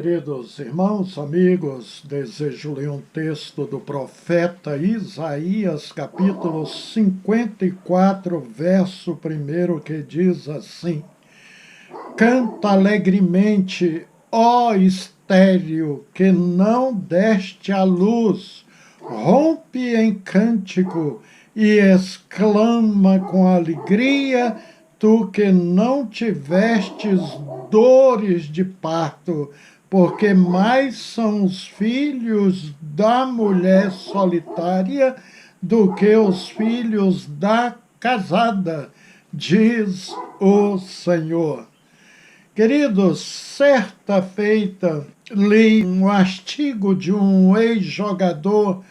Queridos irmãos, amigos, desejo ler um texto do profeta Isaías, capítulo 54, verso 1, que diz assim: Canta alegremente, ó estéril, que não deste à luz, rompe em cântico e exclama com alegria, tu que não tivestes dores de parto, porque mais são os filhos da mulher solitária do que os filhos da casada, diz o Senhor. Queridos, certa feita li um artigo de um ex-jogador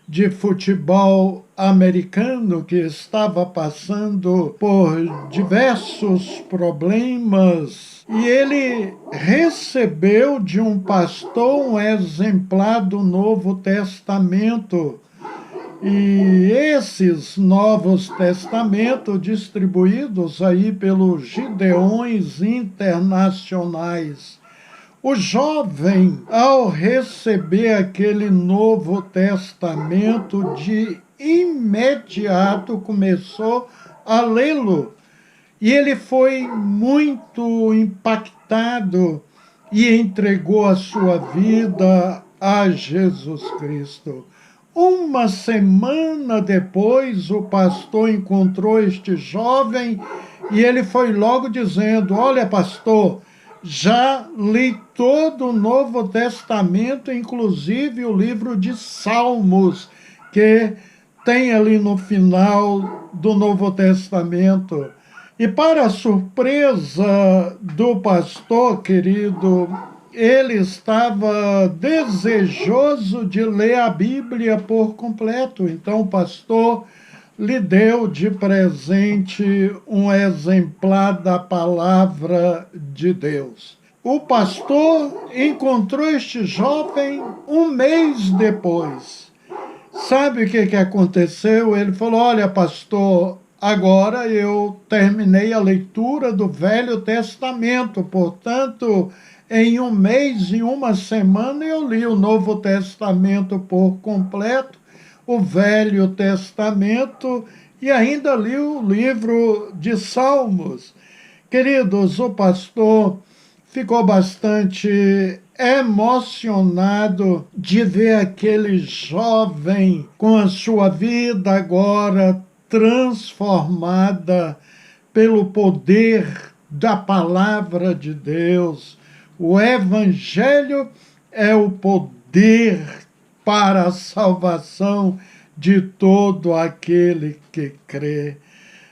de futebol americano que estava passando por diversos problemas e ele recebeu de um pastor um exemplar do Novo Testamento. E esses Novos Testamentos distribuídos aí pelos Gideões Internacionais. O jovem, ao receber aquele Novo Testamento, de imediato começou a lê-lo. E ele foi muito impactado e entregou a sua vida a Jesus Cristo. Uma semana depois, o pastor encontrou este jovem e ele foi logo dizendo: olha, pastor, já li todo o Novo Testamento, inclusive o livro de Salmos, que tem ali no final do Novo Testamento. E para a surpresa do pastor, querido, ele estava desejoso de ler a Bíblia por completo. Então o pastor lhe deu de presente um exemplar da palavra de Deus. O pastor encontrou este jovem um mês depois. Sabe o que aconteceu? Ele falou: olha, pastor, agora eu terminei a leitura do Velho Testamento, portanto, em um mês e uma semana eu li o Novo Testamento por completo, o Velho Testamento e ainda li o livro de Salmos. Queridos, o pastor ficou bastante emocionado de ver aquele jovem com a sua vida agora transformada pelo poder da palavra de Deus. O Evangelho é o poder para a salvação de todo aquele que crê.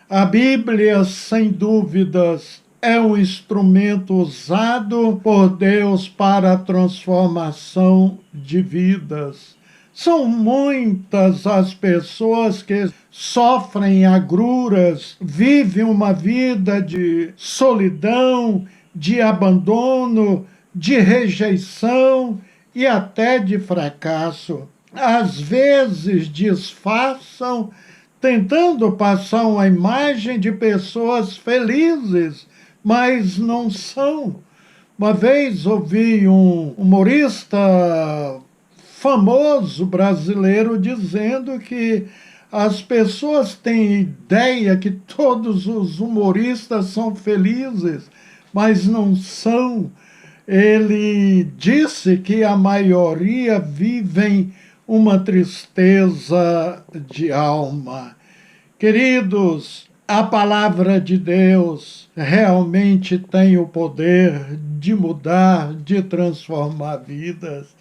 A Bíblia, sem dúvidas, é um instrumento usado por Deus para a transformação de vidas. São muitas as pessoas que sofrem agruras, vivem uma vida de solidão, de abandono, de rejeição e até de fracasso. Às vezes disfarçam, tentando passar uma imagem de pessoas felizes, mas não são. Uma vez ouvi um humorista famoso brasileiro dizendo que as pessoas têm ideia que todos os humoristas são felizes, mas não são. Ele disse que a maioria vivem uma tristeza de alma. Queridos, a palavra de Deus realmente tem o poder de mudar, de transformar vidas.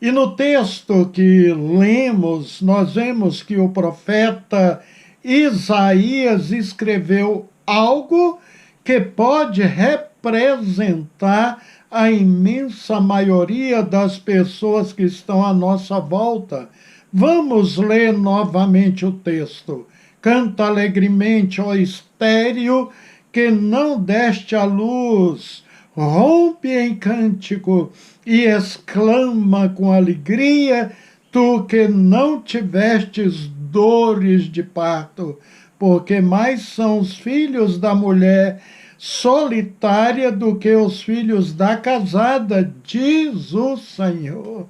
E no texto que lemos, nós vemos que o profeta Isaías escreveu algo que pode representar a imensa maioria das pessoas que estão à nossa volta. Vamos ler novamente o texto. Canta alegremente, ó estéril, que não deste à luz, rompe em cântico e exclama com alegria, tu que não tivestes dores de parto, porque mais são os filhos da mulher solitária do que os filhos da casada, diz o Senhor.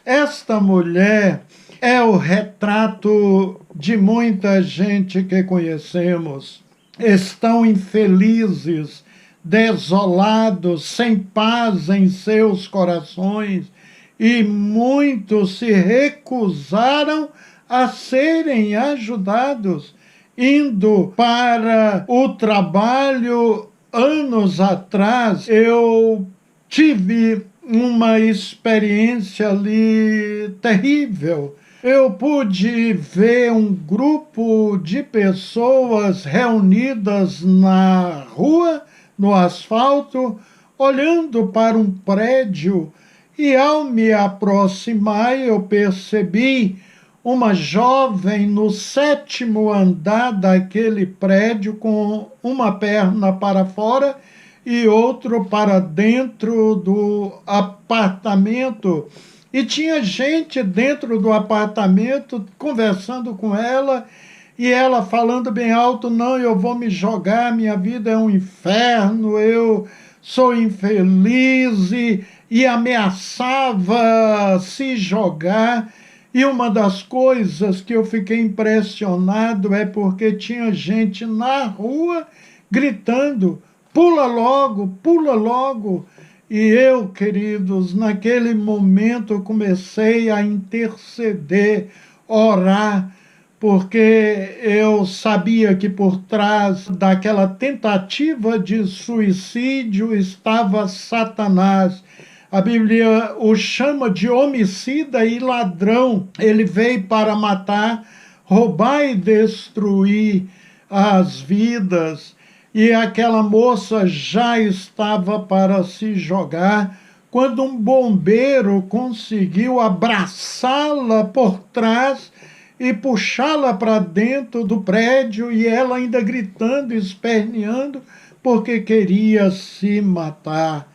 Esta mulher é o retrato de muita gente que conhecemos. Estão infelizes, desolados, sem paz em seus corações, e muitos se recusaram a serem ajudados, indo para o trabalho. Anos atrás, eu tive uma experiência ali terrível. Eu pude ver um grupo de pessoas reunidas na rua, no asfalto, olhando para um prédio, e ao me aproximar eu percebi uma jovem no 7º andar daquele prédio com uma perna para fora e outro para dentro do apartamento. E tinha gente dentro do apartamento conversando com ela, e ela falando bem alto: não, eu vou me jogar, minha vida é um inferno, eu sou infeliz, e ameaçava se jogar. E uma das coisas que eu fiquei impressionado é porque tinha gente na rua gritando: pula logo, pula logo. E eu, queridos, naquele momento comecei a interceder, orar, porque eu sabia que por trás daquela tentativa de suicídio estava Satanás. A Bíblia o chama de homicida e ladrão. Ele veio para matar, roubar e destruir as vidas. E aquela moça já estava para se jogar, quando um bombeiro conseguiu abraçá-la por trás e puxá-la para dentro do prédio, e ela ainda gritando, esperneando, porque queria se matar.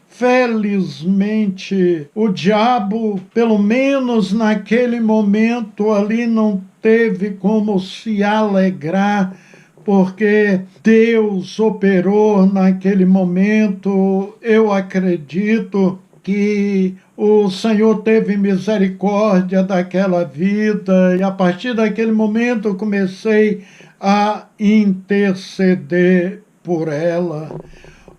Felizmente, o diabo, pelo menos naquele momento ali, não teve como se alegrar, porque Deus operou naquele momento. Eu acredito que o Senhor teve misericórdia daquela vida, e a partir daquele momento eu comecei a interceder por ela.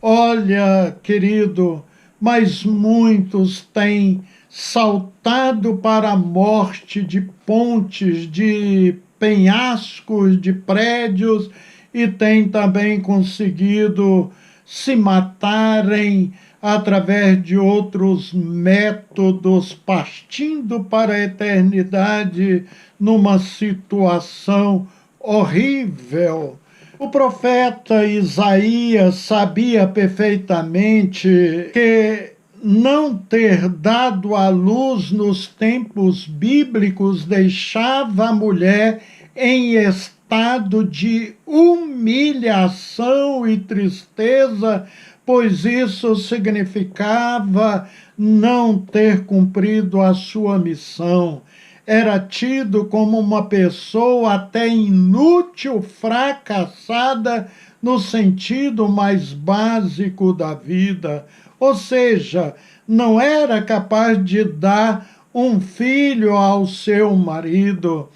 Olha, querido, mas muitos têm saltado para a morte de pontes, de penhascos, de prédios, e têm também conseguido se matarem através de outros métodos, partindo para a eternidade numa situação horrível. O profeta Isaías sabia perfeitamente que não ter dado à luz nos tempos bíblicos deixava a mulher em estado de humilhação e tristeza, pois isso significava não ter cumprido a sua missão. Era tido como uma pessoa até inútil, fracassada, no sentido mais básico da vida. Ou seja, não era capaz de dar um filho ao seu marido.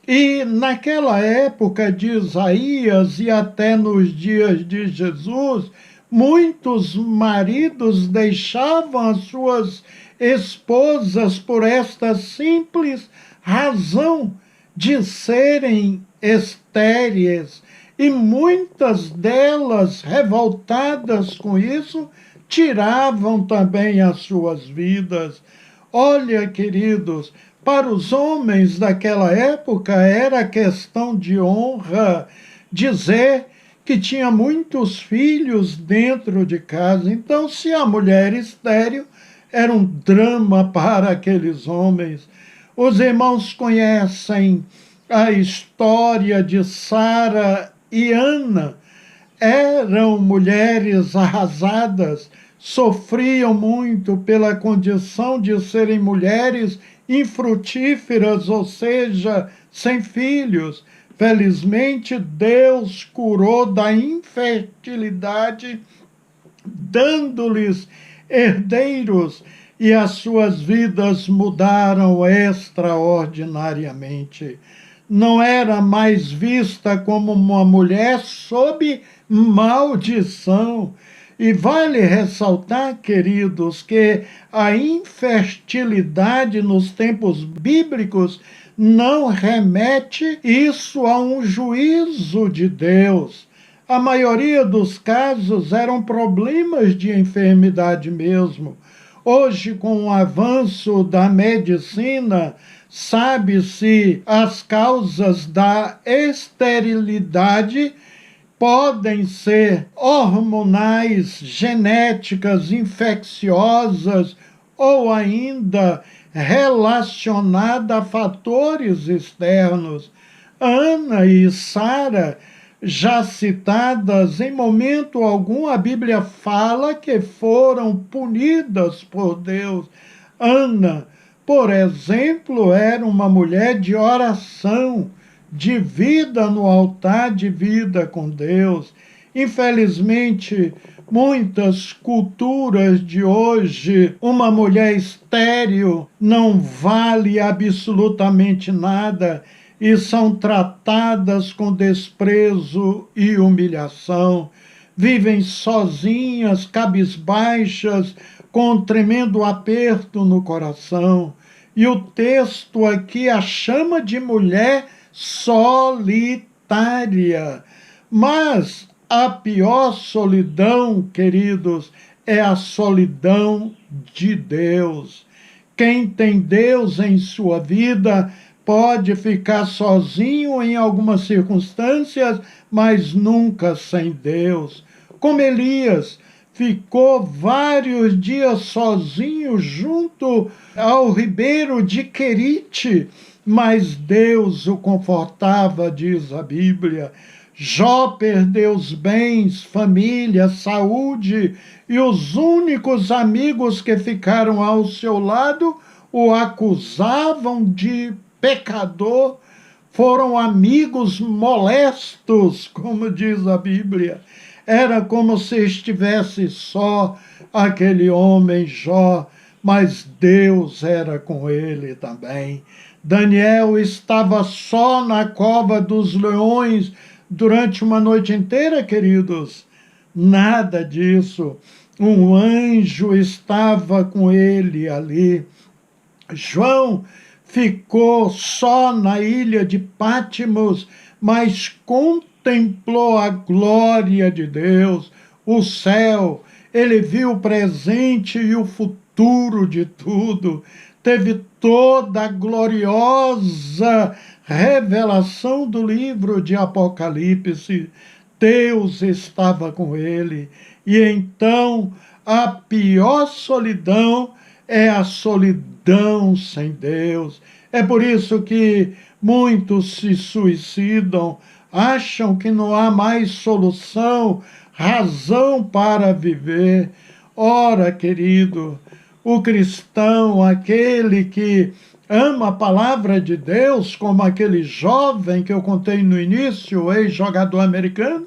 E naquela época de Isaías e até nos dias de Jesus, muitos maridos deixavam as suas esposas por esta simples razão de serem estéreis, e muitas delas, revoltadas com isso, tiravam também as suas vidas. Olha, queridos, para os homens daquela época era questão de honra dizer que tinha muitos filhos dentro de casa. Então, se a mulher estéril, era um drama para aqueles homens. Os irmãos conhecem a história de Sara e Ana. Eram mulheres arrasadas, sofriam muito pela condição de serem mulheres infrutíferas, ou seja, sem filhos. Felizmente, Deus curou da infertilidade, dando-lhes herdeiros, e as suas vidas mudaram extraordinariamente. Não era mais vista como uma mulher sob maldição. E vale ressaltar, queridos, que a infertilidade nos tempos bíblicos não remete isso a um juízo de Deus. A maioria dos casos eram problemas de enfermidade mesmo. Hoje, com o avanço da medicina, sabe-se as causas da esterilidade podem ser hormonais, genéticas, infecciosas ou ainda relacionada a fatores externos. Ana e Sara, já citadas, em momento algum a Bíblia fala que foram punidas por Deus. Ana, por exemplo, era uma mulher de oração, de vida no altar, de vida com Deus. Infelizmente, muitas culturas de hoje, uma mulher estéril não vale absolutamente nada e são tratadas com desprezo e humilhação. Vivem sozinhas, cabisbaixas, com um tremendo aperto no coração. E o texto aqui a chama de mulher solitária. Mas a pior solidão, queridos, é a solidão de Deus. Quem tem Deus em sua vida pode ficar sozinho em algumas circunstâncias, mas nunca sem Deus. Como Elias ficou vários dias sozinho junto ao ribeiro de Querite, mas Deus o confortava, diz a Bíblia. Jó perdeu os bens, família, saúde, e os únicos amigos que ficaram ao seu lado o acusavam de pecador. Foram amigos molestos, como diz a Bíblia. Era como se estivesse só aquele homem Jó, mas Deus era com ele também. Daniel estava só na cova dos leões durante uma noite inteira, queridos. Nada disso. Um anjo estava com ele ali. João ficou só na ilha de Patmos, mas contemplou a glória de Deus, o céu. Ele viu o presente e o futuro de tudo. Teve toda a gloriosa revelação do livro de Apocalipse. Deus estava com ele. E então a pior solidão é a solidão sem Deus. É por isso que muitos se suicidam, acham que não há mais solução, razão para viver. Ora, querido, o cristão, aquele que ama a palavra de Deus, como aquele jovem que eu contei no início, o ex-jogador americano,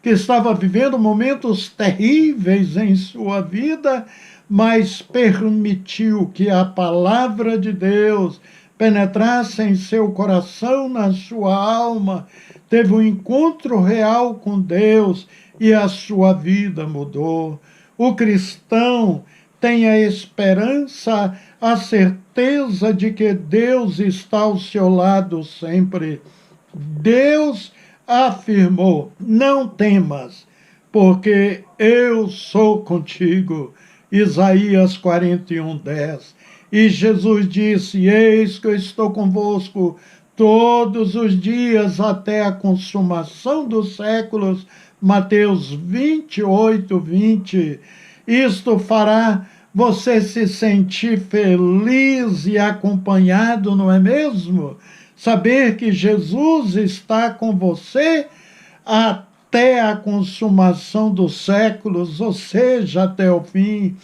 que estava vivendo momentos terríveis em sua vida, mas permitiu que a palavra de Deus penetrasse em seu coração, na sua alma, teve um encontro real com Deus e a sua vida mudou. O cristão tem a esperança, a certeza de que Deus está ao seu lado sempre. Deus afirmou: não temas, porque eu sou contigo. Isaías 41:10. E Jesus disse: eis que eu estou convosco todos os dias até a consumação dos séculos. Mateus 28:20. Isto fará você se sentir feliz e acompanhado, não é mesmo? Saber que Jesus está com você até a consumação dos séculos, ou seja, até o fim.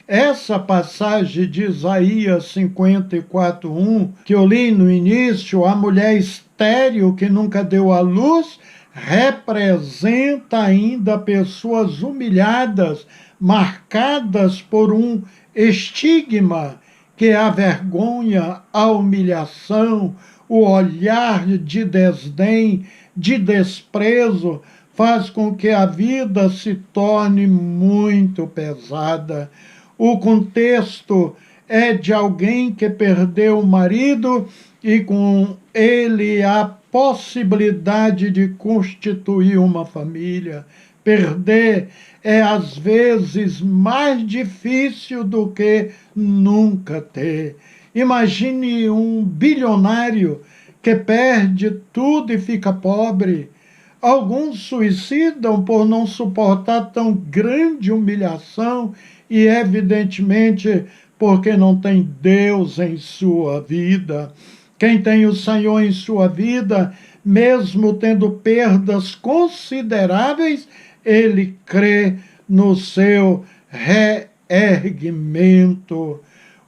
Essa passagem de Isaías 54:1, que eu li no início, a mulher estéril que nunca deu à luz, representa ainda pessoas humilhadas, marcadas por um estigma, que é a vergonha, a humilhação, o olhar de desdém, de desprezo, faz com que a vida se torne muito pesada. O contexto é de alguém que perdeu o marido e com ele a possibilidade de constituir uma família. Perder é às vezes mais difícil do que nunca ter. Imagine um bilionário que perde tudo e fica pobre. Alguns suicidam por não suportar tão grande humilhação e, evidentemente, porque não tem Deus em sua vida. Quem tem o Senhor em sua vida, mesmo tendo perdas consideráveis, ele crê no seu reerguimento.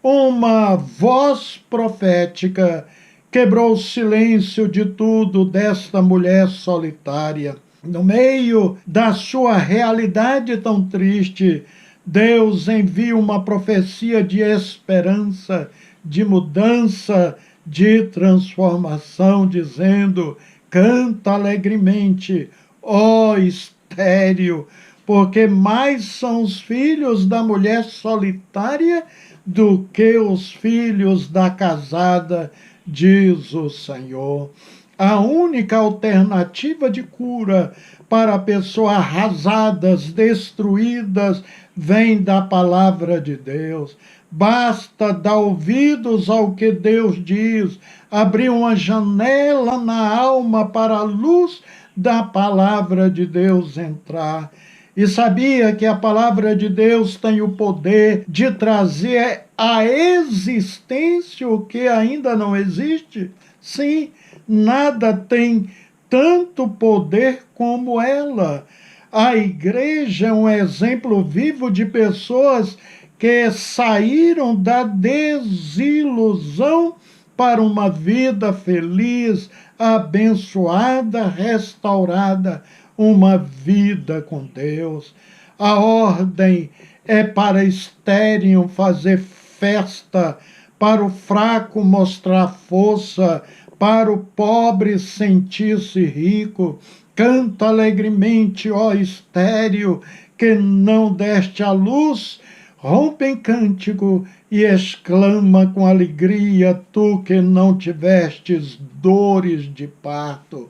Uma voz profética quebrou o silêncio de tudo desta mulher solitária. No meio da sua realidade tão triste, Deus envia uma profecia de esperança, de mudança, de transformação, dizendo: canta alegremente, ó estéril, porque mais são os filhos da mulher solitária do que os filhos da casada, diz o Senhor. A única alternativa de cura para pessoas arrasadas, destruídas, vem da palavra de Deus. Basta dar ouvidos ao que Deus diz, abrir uma janela na alma para a luz da palavra de Deus entrar. E sabia que a palavra de Deus tem o poder de trazer à existência o que ainda não existe? Sim, nada tem tanto poder como ela. A igreja é um exemplo vivo de pessoas que saíram da desilusão para uma vida feliz, abençoada, restaurada, uma vida com Deus. A ordem é para estéril fazer festa, para o fraco mostrar força, para o pobre sentir-se rico. Canta alegremente, ó estéril, que não deste à luz, rompe em cântico e exclama com alegria, tu que não tivestes dores de parto.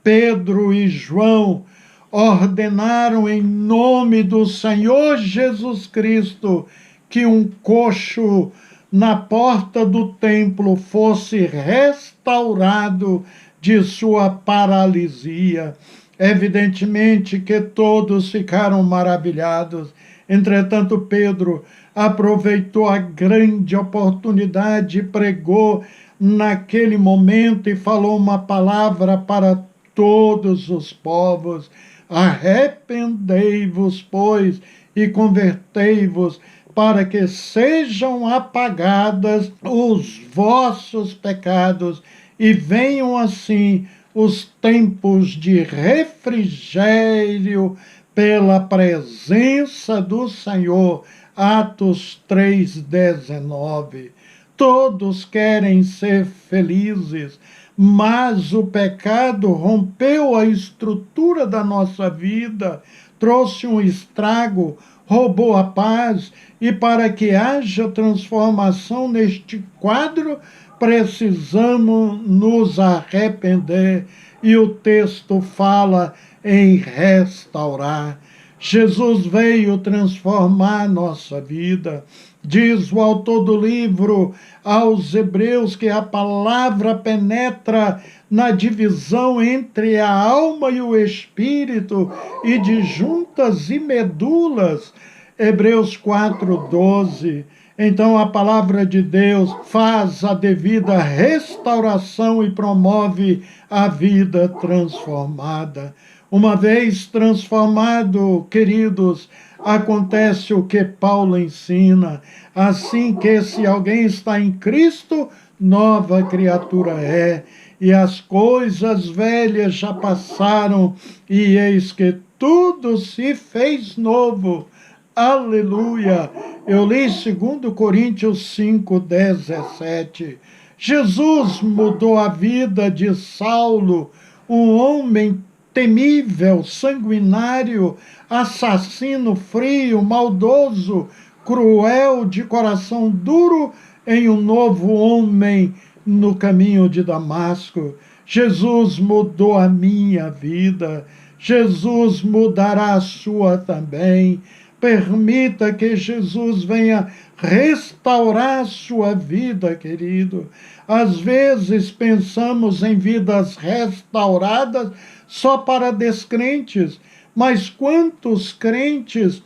Pedro e João ordenaram em nome do Senhor Jesus Cristo que um coxo na porta do templo fosse restaurado de sua paralisia. Evidentemente que todos ficaram maravilhados. Entretanto, Pedro aproveitou a grande oportunidade e pregou naquele momento e falou uma palavra para todos os povos: arrependei-vos, pois, e convertei-vos, para que sejam apagadas os vossos pecados e venham assim os tempos de refrigério pela presença do Senhor. Atos 3:19. Todos querem ser felizes, mas o pecado rompeu a estrutura da nossa vida, trouxe um estrago, roubou a paz, e para que haja transformação neste quadro, precisamos nos arrepender. E o texto fala em restaurar. Jesus veio transformar nossa vida. Diz o autor do livro aos Hebreus que a palavra penetra na divisão entre a alma e o espírito e de juntas e medulas. Hebreus 4:12. Então a palavra de Deus faz a devida restauração e promove a vida transformada. Uma vez transformado, queridos, acontece o que Paulo ensina, assim que se alguém está em Cristo, nova criatura é, e as coisas velhas já passaram, e eis que tudo se fez novo. Aleluia! Eu li 2 Coríntios 5:17. Jesus mudou a vida de Saulo, um homem temível, sanguinário, assassino, frio, maldoso, cruel, de coração duro, em um novo homem no caminho de Damasco. Jesus mudou a minha vida. Jesus mudará a sua também. Permita que Jesus venha restaurar a sua vida, querido. Às vezes pensamos em vidas restauradas só para descrentes, mas quantos crentes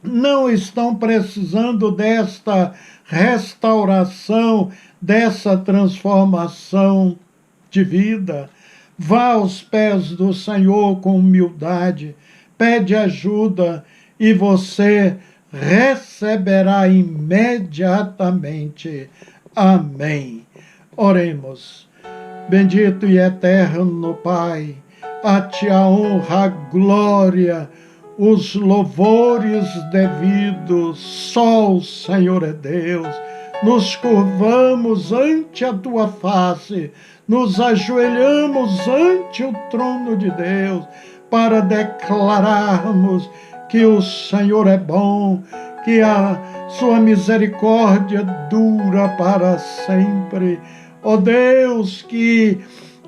não estão precisando desta restauração, dessa transformação de vida? Vá aos pés do Senhor com humildade, pede ajuda e você receberá imediatamente. Amém. Oremos. Bendito e eterno Pai, a Ti a honra, a glória, os louvores devidos, só o Senhor é Deus. Nos curvamos ante a Tua face, nos ajoelhamos ante o trono de Deus, para declararmos que o Senhor é bom, que a sua misericórdia dura para sempre. Ó Deus, que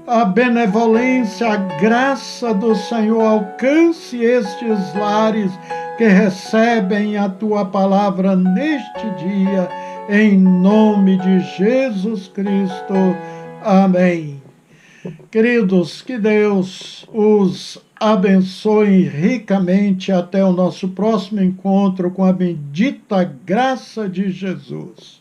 a benevolência, a graça do Senhor alcance estes lares que recebem a Tua palavra neste dia, em nome de Jesus Cristo. Amém. Queridos, que Deus os abençoe ricamente até o nosso próximo encontro com a bendita graça de Jesus.